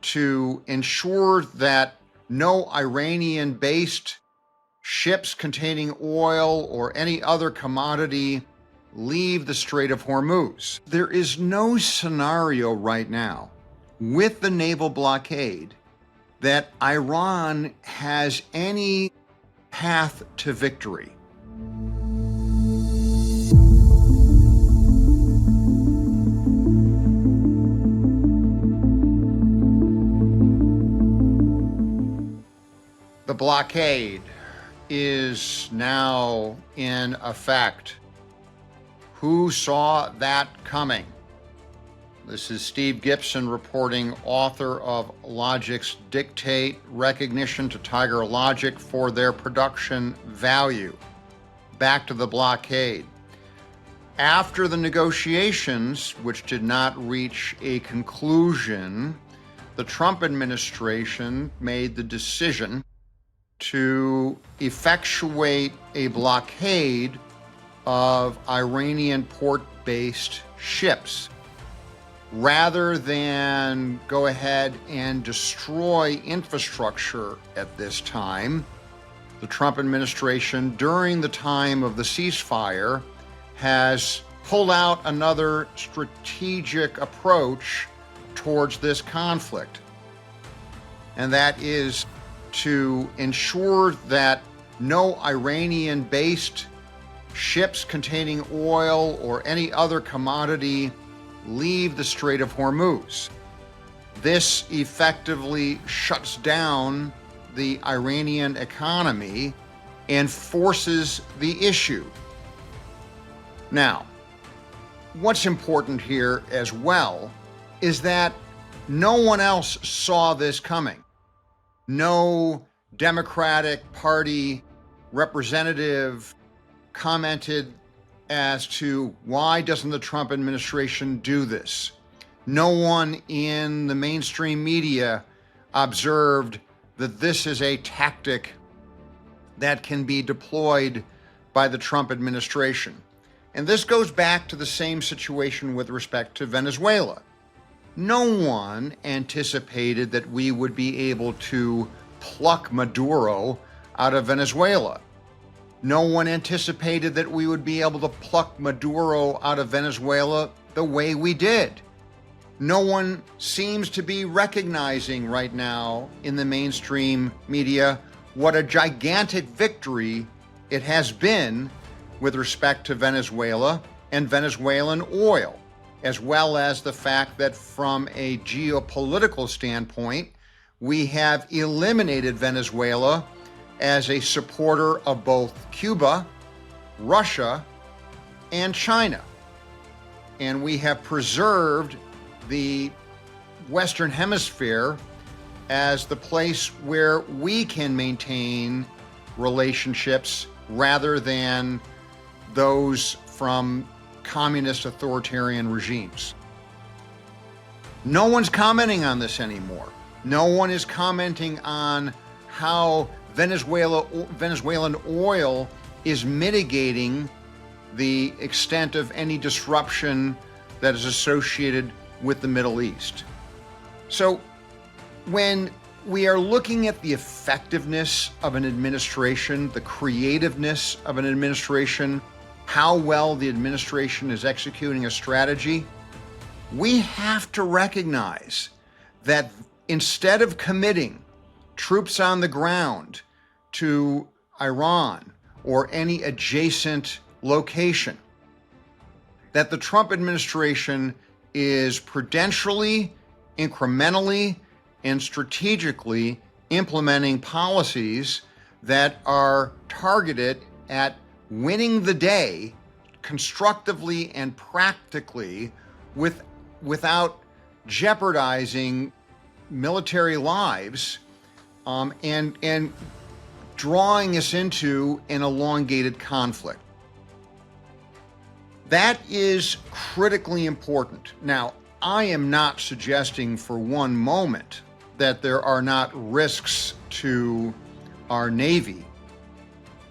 to ensure that no Iranian-based ships containing oil or any other commodity leave the Strait of Hormuz. There is no scenario right now with the naval blockade that Iran has any path to victory. The blockade is now in effect. Who saw that coming? This is Steve Gibson reporting, author of Logic's Dictate: Recognition to Tiger Logic for Their Production Value. Back to the blockade. After the negotiations, which did not reach a conclusion, the Trump administration made the decision to effectuate a blockade of Iranian port-based ships. Rather than go ahead and destroy infrastructure at this time, the Trump administration, during the time of the ceasefire, has pulled out another strategic approach towards this conflict. And that is to ensure that no Iranian-based ships containing oil or any other commodity leave the Strait of Hormuz. This effectively shuts down the Iranian economy and forces the issue. Now, what's important here as well is that no one else saw this coming. No Democratic Party representative commented as to why doesn't the Trump administration do this. No one in the mainstream media observed that this is a tactic that can be deployed by the Trump administration. And this goes back to the same situation with respect to Venezuela. No one anticipated that we would be able to pluck Maduro out of Venezuela. No one anticipated that we would be able to pluck Maduro out of Venezuela the way we did. No one seems to be recognizing right now in the mainstream media what a gigantic victory it has been with respect to Venezuela and Venezuelan oil, as well as the fact that from a geopolitical standpoint, we have eliminated Venezuela as a supporter of both Cuba, Russia, and China. And we have preserved the Western Hemisphere as the place where we can maintain relationships rather than those from communist authoritarian regimes. No one's commenting on this anymore. No one is commenting on how Venezuelan oil is mitigating the extent of any disruption that is associated with the Middle East. So when we are looking at the effectiveness of an administration, the creativeness of an administration, how well the administration is executing a strategy, we have to recognize that instead of committing troops on the ground to Iran or any adjacent location, that the Trump administration is prudentially, incrementally, and strategically implementing policies that are targeted at winning the day constructively and practically without jeopardizing military lives and drawing us into an elongated conflict. That is critically important. Now, I am not suggesting for one moment that there are not risks to our Navy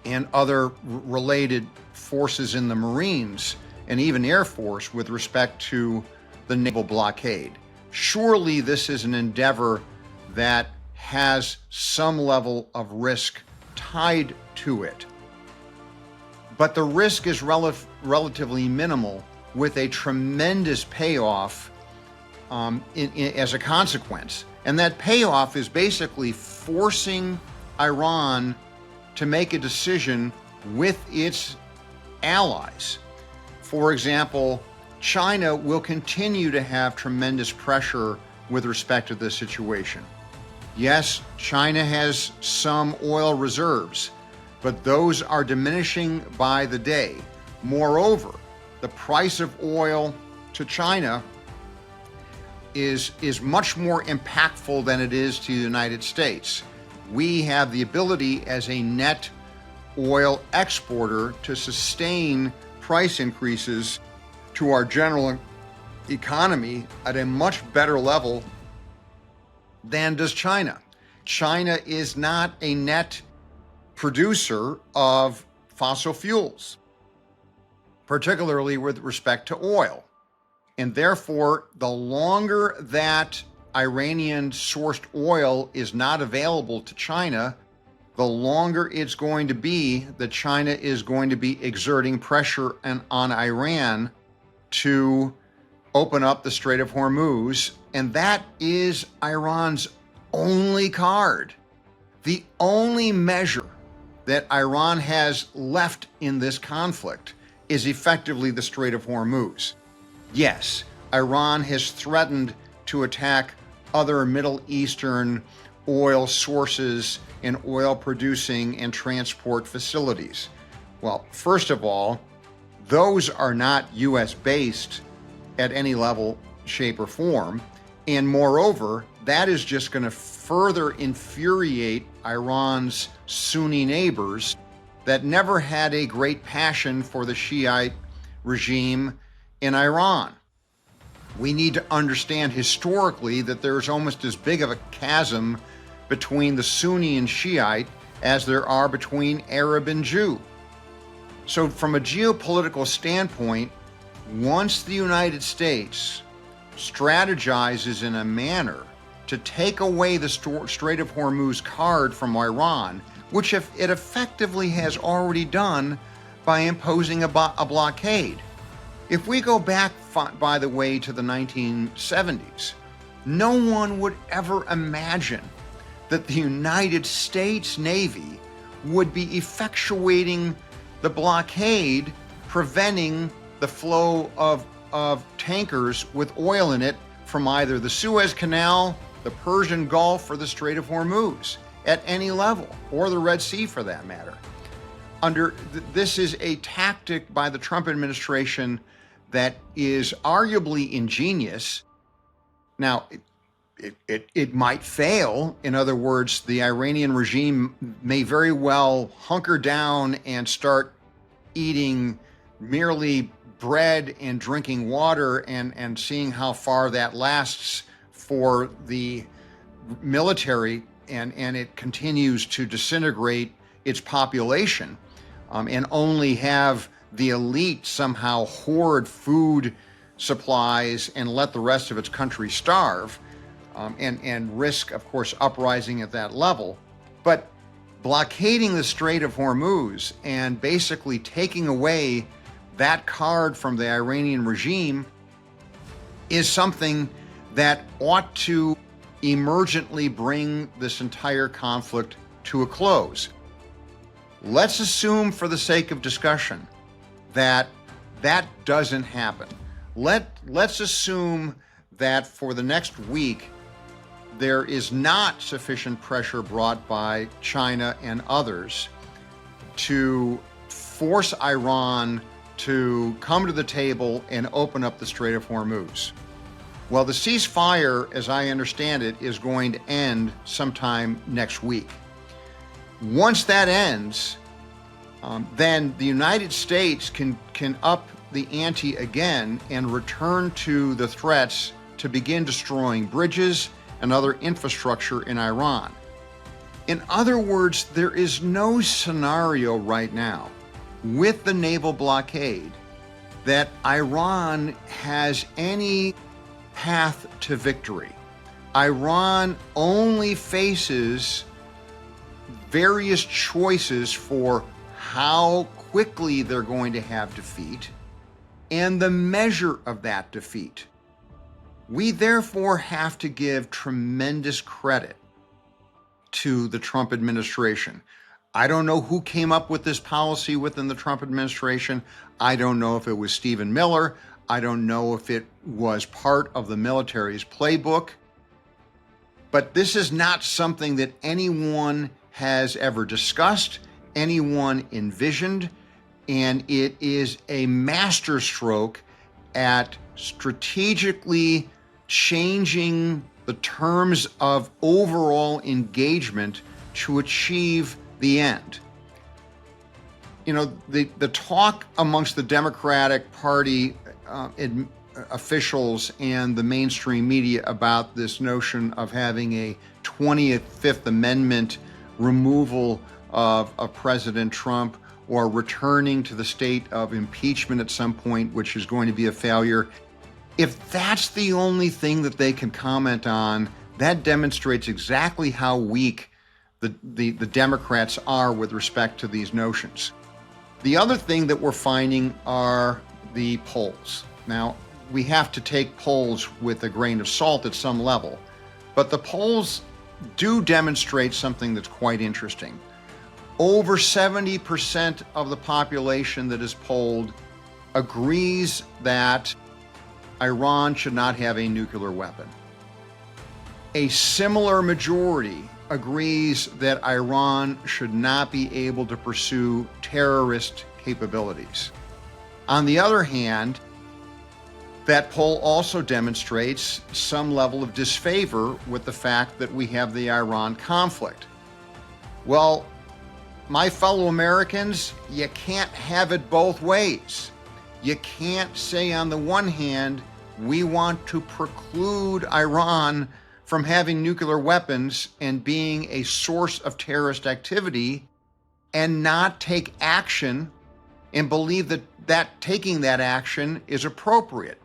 and other related forces in the Marines and even Air Force with respect to the naval blockade. Surely this is an endeavor that has some level of risk tied to it. But the risk is relatively minimal, with a tremendous payoff as a consequence. And that payoff is basically forcing Iran to make a decision with its allies. For example, China will continue to have tremendous pressure with respect to this situation. Yes, China has some oil reserves, but those are diminishing by the day. Moreover, the price of oil to China is much more impactful than it is to the United States. We have the ability as a net oil exporter to sustain price increases to our general economy at a much better level than does China. China is not a net producer of fossil fuels, particularly with respect to oil. And therefore, the longer that Iranian-sourced oil is not available to China, the longer it's going to be that China is going to be exerting pressure on Iran to open up the Strait of Hormuz. And that is Iran's only card. The only measure that Iran has left in this conflict is effectively the Strait of Hormuz. Yes, Iran has threatened to attack other Middle Eastern oil sources and oil producing and transport facilities. Well, first of all, those are not US based at any level, shape, or form. And moreover, that is just going to further infuriate Iran's Sunni neighbors that never had a great passion for the Shiite regime in Iran. We need to understand historically that there's almost as big of a chasm between the Sunni and Shiite as there are between Arab and Jew. So from a geopolitical standpoint, once the United States strategizes in a manner to take away the Strait of Hormuz card from Iran, which it effectively has already done by imposing a blockade. If we go back, by the way, to the 1970s, no one would ever imagine that the United States Navy would be effectuating the blockade, preventing the flow of tankers with oil in it from either the Suez Canal, the Persian Gulf, or the Strait of Hormuz at any level, or the Red Sea for that matter. This is a tactic by the Trump administration that is arguably ingenious. Now, it might fail. In other words, the Iranian regime may very well hunker down and start eating merely bread and drinking water and seeing how far that lasts for the military, and it continues to disintegrate its population, and only have the elite somehow hoard food supplies and let the rest of its country starve, and risk, of course, uprising at that level. But blockading the Strait of Hormuz and basically taking away that card from the Iranian regime is something that ought to emergently bring this entire conflict to a close. Let's assume, for the sake of discussion, that that doesn't happen. Let's assume that for the next week, there is not sufficient pressure brought by China and others to force Iran to come to the table and open up the Strait of Hormuz. Well, the ceasefire, as I understand it, is going to end sometime next week. Once that ends, then the United States can up the ante again and return to the threats to begin destroying bridges and other infrastructure in Iran. In other words, there is no scenario right now with the naval blockade that Iran has any path to victory. Iran only faces various choices for how quickly they're going to have defeat and the measure of that defeat. We therefore have to give tremendous credit to the Trump administration. I don't know who came up with this policy within the Trump administration. I don't know if it was Stephen Miller. I don't know if it was part of the military's playbook. But this is not something that anyone has ever discussed, anyone envisioned, and it is a masterstroke at strategically changing the terms of overall engagement to achieve the end. You know, the talk amongst the Democratic Party officials and the mainstream media about this notion of having a 25th Amendment removal of President Trump or returning to the state of impeachment at some point, which is going to be a failure. If that's the only thing that they can comment on, that demonstrates exactly how weak the Democrats are with respect to these notions. The other thing that we're finding are the polls. Now, we have to take polls with a grain of salt at some level, but the polls do demonstrate something that's quite interesting. Over 70% of the population that is polled agrees that Iran should not have a nuclear weapon. A similar majority agrees that Iran should not be able to pursue terrorist capabilities. On the other hand, that poll also demonstrates some level of disfavor with the fact that we have the Iran conflict. Well, my fellow Americans, you can't have it both ways. You can't say on the one hand, we want to preclude Iran from having nuclear weapons and being a source of terrorist activity, and not take action and believe that taking that action is appropriate.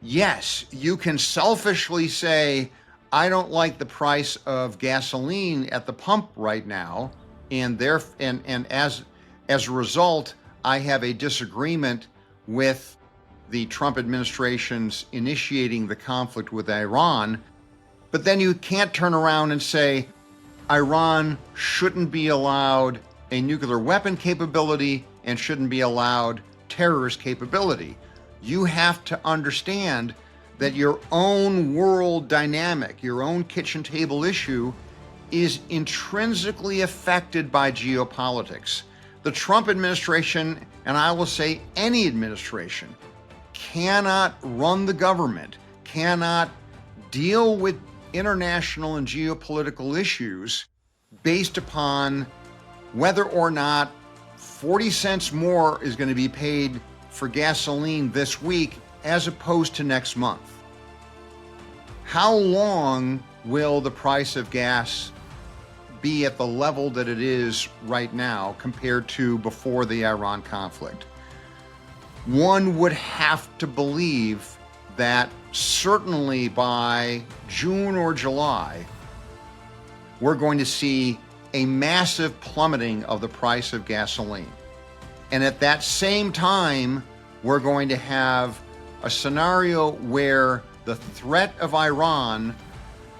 Yes, you can selfishly say, I don't like the price of gasoline at the pump right now, and as a result, I have a disagreement with the Trump administration's initiating the conflict with Iran. But then you can't turn around and say Iran shouldn't be allowed a nuclear weapon capability and shouldn't be allowed terrorist capability. You have to understand that your own world dynamic, your own kitchen table issue, is intrinsically affected by geopolitics. The Trump administration, and I will say any administration, cannot run the government, cannot deal with international and geopolitical issues based upon whether or not 40 cents more is going to be paid for gasoline this week as opposed to next month. How long will the price of gas be at the level that it is right now compared to before the Iran conflict? One would have to believe that certainly by June or July, we're going to see a massive plummeting of the price of gasoline. And at that same time, we're going to have a scenario where the threat of Iran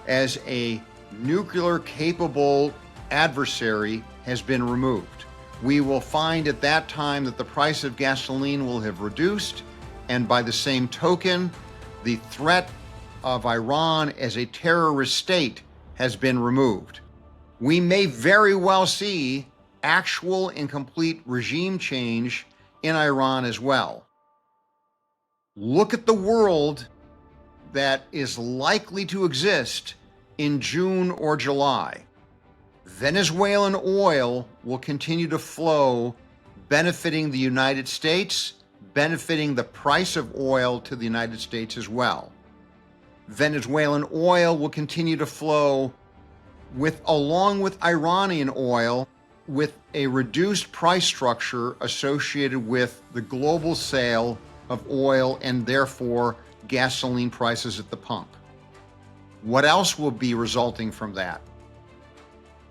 as a nuclear-capable adversary has been removed. We will find at that time that the price of gasoline will have reduced, and by the same token, the threat of Iran as a terrorist state has been removed. We may very well see actual and complete regime change in Iran as well. Look at the world that is likely to exist in June or July. Venezuelan oil will continue to flow, benefiting the United States, benefiting the price of oil to the United States as well. Venezuelan oil will continue to flow along with Iranian oil, with a reduced price structure associated with the global sale of oil and therefore gasoline prices at the pump. What else will be resulting from that?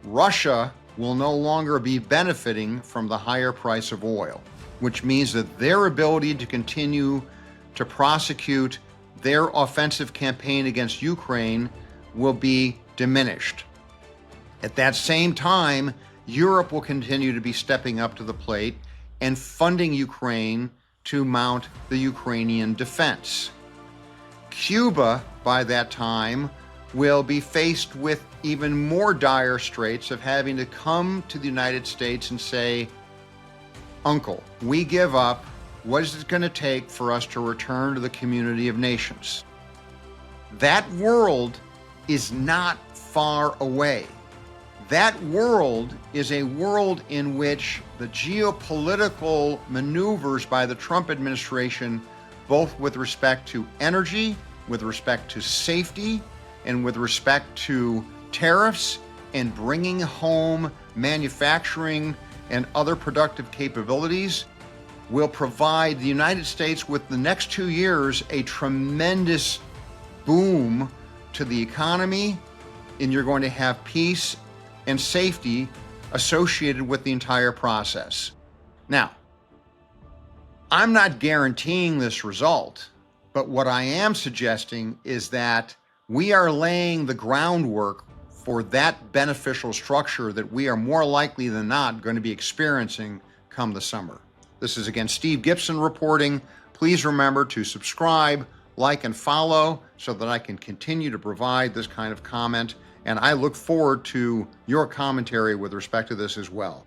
Russia will no longer be benefiting from the higher price of oil, which means that their ability to continue to prosecute their offensive campaign against Ukraine will be diminished. At that same time, Europe will continue to be stepping up to the plate and funding Ukraine to mount the Ukrainian defense. Cuba, by that time, will be faced with even more dire straits of having to come to the United States and say, "Uncle, we give up. What is it going to take for us to return to the community of nations?" That world is not far away. That world is a world in which the geopolitical maneuvers by the Trump administration, both with respect to energy, with respect to safety, and with respect to tariffs and bringing home manufacturing and other productive capabilities, will provide the United States with the next 2 years a tremendous boom to the economy, and you're going to have peace and safety associated with the entire process. Now, I'm not guaranteeing this result, but what I am suggesting is that we are laying the groundwork for that beneficial structure that we are more likely than not going to be experiencing come the summer. This is again Steve Gibson reporting. Please remember to subscribe, like, and follow so that I can continue to provide this kind of comment. And I look forward to your commentary with respect to this as well.